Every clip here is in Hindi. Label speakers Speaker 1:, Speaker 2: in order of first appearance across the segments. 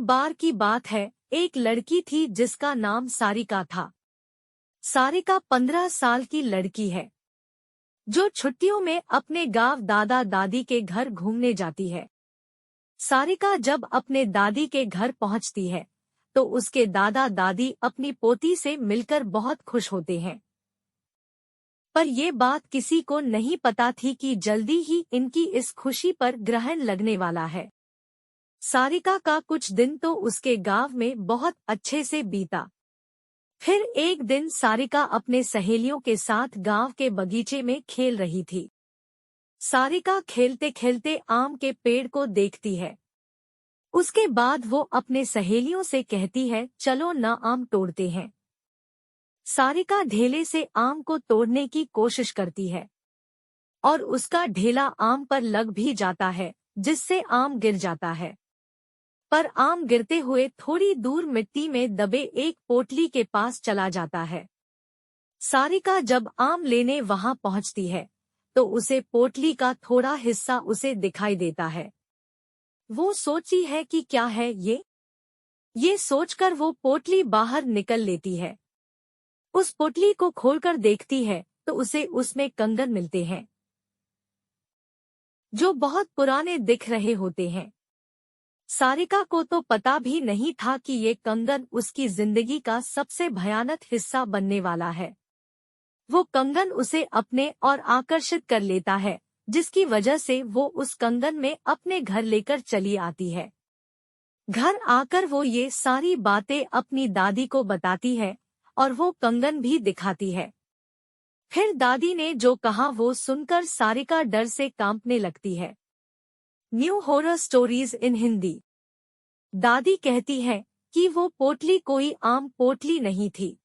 Speaker 1: बार की बात है, एक लड़की थी जिसका नाम सारिका था। सारिका 15 साल की लड़की है जो छुट्टियों में अपने गांव दादा दादी के घर घूमने जाती है। सारिका जब अपने दादी के घर पहुंचती है तो उसके दादा दादी अपनी पोती से मिलकर बहुत खुश होते हैं। पर ये बात किसी को नहीं पता थी कि जल्दी ही इनकी इस खुशी पर ग्रहण लगने वाला है। सारिका का कुछ दिन तो उसके गांव में बहुत अच्छे से बीता। फिर एक दिन सारिका अपने सहेलियों के साथ गांव के बगीचे में खेल रही थी। सारिका खेलते खेलते आम के पेड़ को देखती है। उसके बाद वो अपने सहेलियों से कहती है, चलो न आम तोड़ते हैं। सारिका ढेले से आम को तोड़ने की कोशिश करती है और उसका ढेला आम पर लग भी जाता है, जिससे आम गिर जाता है। पर आम गिरते हुए थोड़ी दूर मिट्टी में दबे एक पोटली के पास चला जाता है। सारिका जब आम लेने वहां पहुंचती है तो उसे पोटली का थोड़ा हिस्सा उसे दिखाई देता है। वो सोचती है कि क्या है ये सोचकर वो पोटली बाहर निकल लेती है। उस पोटली को खोलकर देखती है तो उसे उसमें कंगन मिलते हैं जो बहुत पुराने दिख रहे होते हैं। सारिका को तो पता भी नहीं था कि ये कंगन उसकी जिंदगी का सबसे भयानक हिस्सा बनने वाला है। वो कंगन उसे अपने और आकर्षित कर लेता है, जिसकी वजह से वो उस कंगन में अपने घर लेकर चली आती है। घर आकर वो ये सारी बातें अपनी दादी को बताती है और वो कंगन भी दिखाती है। फिर दादी ने जो कहा वो सुनकर सारिका डर से कांपने लगती है। New horror stories in Hindi. दादी कहती है कि वो पोटली कोई आम पोटली नहीं थी,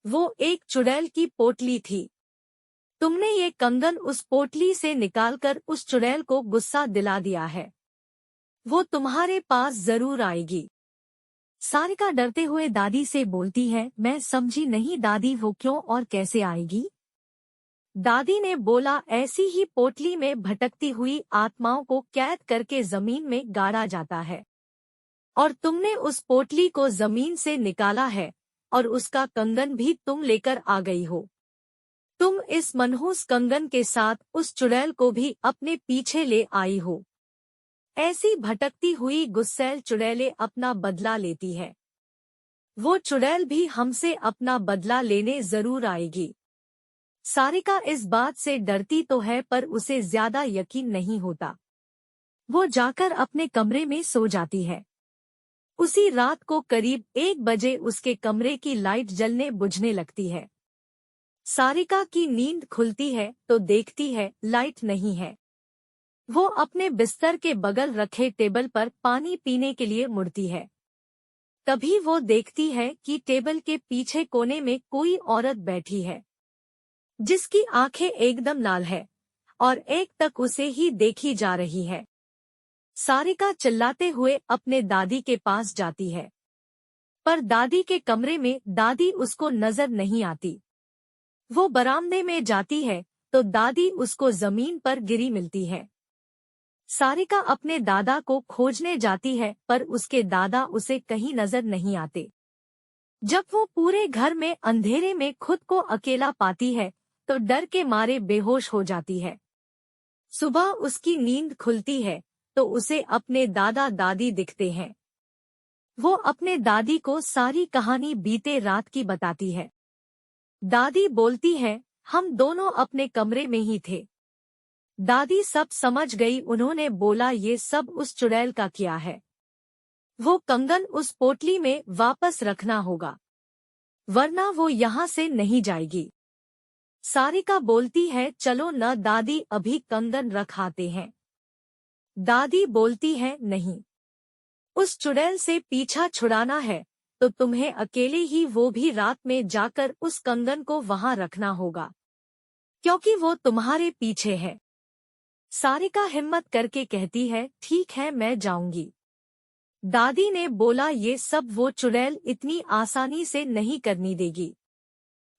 Speaker 1: वो एक चुड़ैल की पोटली थी। तुमने ये कंगन उस पोटली से निकालकर उस चुड़ैल को गुस्सा दिला दिया है, वो तुम्हारे पास जरूर आएगी। सारिका डरते हुए दादी से बोलती है, मैं समझी नहीं दादी, वो क्यों और कैसे आएगी? दादी ने बोला, ऐसी ही पोटली में भटकती हुई आत्माओं को कैद करके जमीन में गाड़ा जाता है और तुमने उस पोटली को जमीन से निकाला है और उसका कंगन भी तुम लेकर आ गई हो। तुम इस मनहूस कंगन के साथ उस चुड़ैल को भी अपने पीछे ले आई हो। ऐसी भटकती हुई गुस्सैल चुड़ैलें अपना बदला लेती है। वो चुड़ैल भी हमसे अपना बदला लेने जरूर आएगी। सारिका इस बात से डरती तो है पर उसे ज्यादा यकीन नहीं होता। वो जाकर अपने कमरे में सो जाती है। उसी रात को करीब 1 बजे उसके कमरे की लाइट जलने बुझने लगती है। सारिका की नींद खुलती है तो देखती है लाइट नहीं है। वो अपने बिस्तर के बगल रखे टेबल पर पानी पीने के लिए मुड़ती है। तभी वो देखती है कि टेबल के पीछे कोने में कोई औरत बैठी है, जिसकी आंखें एकदम लाल है और एक तक उसे ही देखी जा रही है। सारिका चिल्लाते हुए अपने दादी के पास जाती है, पर दादी के कमरे में दादी उसको नजर नहीं आती। वो बरामदे में जाती है तो दादी उसको जमीन पर गिरी मिलती है। सारिका अपने दादा को खोजने जाती है पर उसके दादा उसे कहीं नजर नहीं आते। जब वो पूरे घर में अंधेरे में खुद को अकेला पाती है तो डर के मारे बेहोश हो जाती है। सुबह उसकी नींद खुलती है तो उसे अपने दादा दादी दिखते हैं। वो अपने दादी को सारी कहानी बीते रात की बताती है। दादी बोलती है, हम दोनों अपने कमरे में ही थे। दादी सब समझ गई। उन्होंने बोला, ये सब उस चुड़ैल का किया है। वो कंगन उस पोटली में वापस रखना होगा, वरना वो यहाँ से नहीं जाएगी। सारिका बोलती है, चलो न दादी, अभी कंगन रख आते हैं। दादी बोलती है, नहीं, उस चुड़ैल से पीछा छुड़ाना है तो तुम्हें अकेले ही, वो भी रात में जाकर उस कंगन को वहां रखना होगा, क्योंकि वो तुम्हारे पीछे है। सारिका हिम्मत करके कहती है, ठीक है मैं जाऊंगी। दादी ने बोला, ये सब वो चुड़ैल इतनी आसानी से नहीं करनी देगी।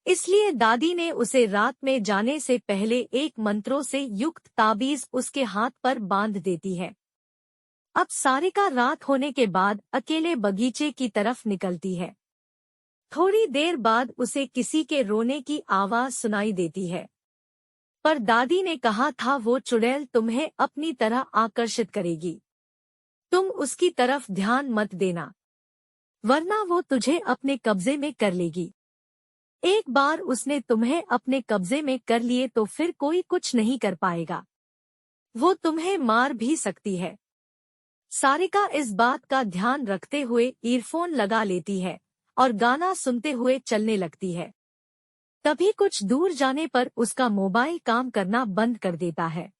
Speaker 1: इसलिए दादी ने उसे रात में जाने से पहले एक मंत्रों से युक्त ताबीज उसके हाथ पर बांध देती है। अब सारिका रात होने के बाद अकेले बगीचे की तरफ निकलती है। थोड़ी देर बाद उसे किसी के रोने की आवाज सुनाई देती है। पर दादी ने कहा था वो चुड़ैल तुम्हें अपनी तरह आकर्षित करेगी। तुम उसकी तरफ ध्यान मत देना, वरना वो तुझे अपने कब्जे में कर लेगी। एक बार उसने तुम्हें अपने कब्जे में कर लिए तो फिर कोई कुछ नहीं कर पाएगा। वो तुम्हें मार भी सकती है। सारिका इस बात का ध्यान रखते हुए ईयरफोन लगा लेती है और गाना सुनते हुए चलने लगती है। तभी कुछ दूर जाने पर उसका मोबाइल काम करना बंद कर देता है।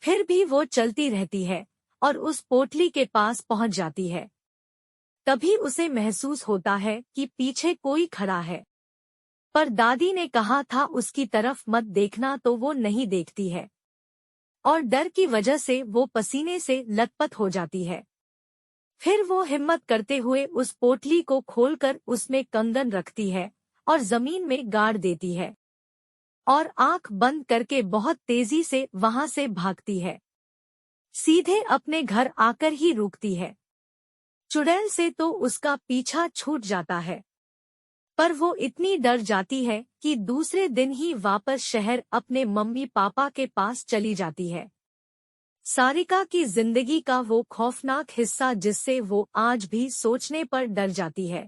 Speaker 1: फिर भी वो चलती रहती है और उस पोटली के पास पहुंच जाती है। तभी उसे महसूस होता है कि पीछे कोई खड़ा है। पर दादी ने कहा था उसकी तरफ मत देखना, तो वो नहीं देखती है और डर की वजह से वो पसीने से लथपथ हो जाती है। फिर वो हिम्मत करते हुए उस पोटली को खोलकर उसमें कंगन रखती है और जमीन में गाड़ देती है और आंख बंद करके बहुत तेजी से वहां से भागती है। सीधे अपने घर आकर ही रुकती है। चुड़ैल से तो उसका पीछा छूट जाता है, पर वो इतनी डर जाती है कि दूसरे दिन ही वापस शहर अपने मम्मी पापा के पास चली जाती है। सारिका की जिंदगी का वो खौफनाक हिस्सा जिससे वो आज भी सोचने पर डर जाती है।